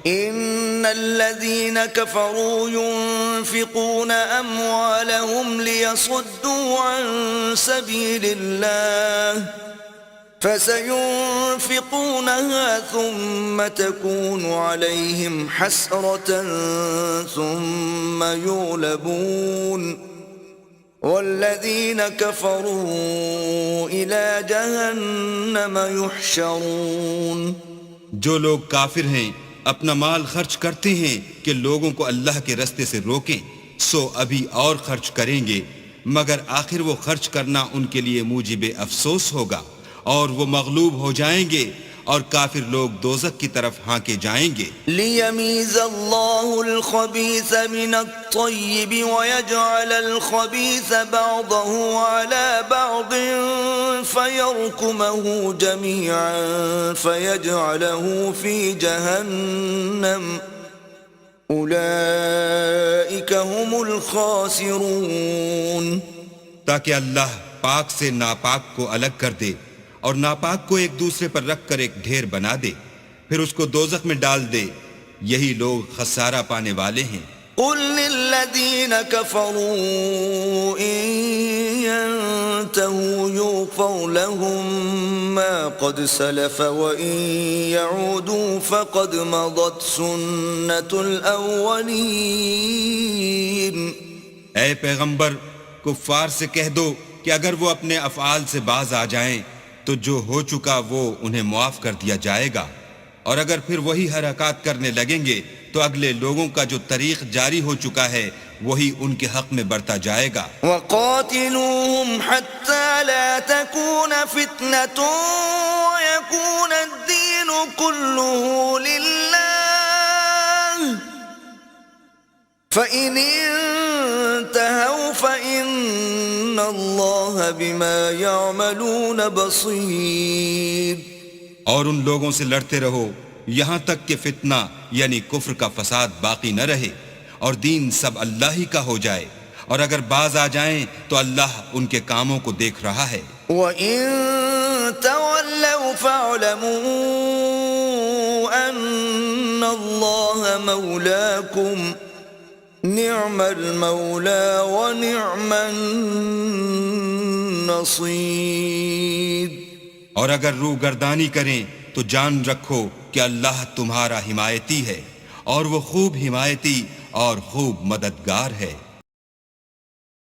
إن الذين كفروا ينفقون أموالهم ليصدوا عن سبيل الله فسينفقونها ثم تكون عليهم حسرة ثم يغلبون والذين كفروا إلى جهنم يحشرون. جو لوگ کافر ہیں اپنا مال خرچ کرتے ہیں کہ لوگوں کو اللہ کے رستے سے روکیں، سو ابھی اور خرچ کریں گے، مگر آخر وہ خرچ کرنا ان کے لیے موجب افسوس ہوگا اور وہ مغلوب ہو جائیں گے اور کافر لوگ دوزخ کی طرف ہانکے جائیں گے. لِيَمِيزَ اللَّهُ الْخَبِيثَ مِنَ الطَّيِّبِ وَيَجْعَلَ الْخَبِيثَ بَعْضَهُ عَلَى بَعْضٍ فَيَرْكُمَهُ جَمِيعًا فَيَجْعَلَهُ فِي جَهَنَّمَ أُولَئِكَ هُمُ الْخَاسِرُونَ. تاکہ اللہ پاک سے ناپاک کو الگ کر دے اور ناپاک کو ایک دوسرے پر رکھ کر ایک ڈھیر بنا دے، پھر اس کو دوزخ میں ڈال دے، یہی لوگ خسارہ پانے والے ہیں. قل للذین کفروا ان ينتهوا یغفر لهم ما قد سلف وان يعودوا فقد مضت سنة الاولین. اے پیغمبر، کفار سے کہہ دو کہ اگر وہ اپنے افعال سے باز آ جائیں تو جو ہو چکا وہ انہیں معاف کر دیا جائے گا، اور اگر پھر وہی حرکات کرنے لگیں گے تو اگلے لوگوں کا جو طریق جاری ہو چکا ہے وہی ان کے حق میں برتا جائے گا. وَقَاتِلُوهُمْ حَتَّى لَا تَكُونَ فِتْنَةٌ وَيَكُونَ الدِّينُ كُلُّهُ لِلَّهِ فَإِنِ انتهوا فإن الله بما يعملون بصير. اور ان لوگوں سے لڑتے رہو یہاں تک کہ فتنہ یعنی کفر کا فساد باقی نہ رہے اور دین سب اللہ ہی کا ہو جائے، اور اگر باز آ جائیں تو اللہ ان کے کاموں کو دیکھ رہا ہے. وَإِن تَوَلَّوْا فَاعْلَمُوا أَنَّ اللَّهَ مَوْلَاكُمْ نعم المولى ونعم النصير. اور اگر روگردانی کریں تو جان رکھو کہ اللہ تمہارا حمایتی ہے اور وہ خوب حمایتی اور خوب مددگار ہے.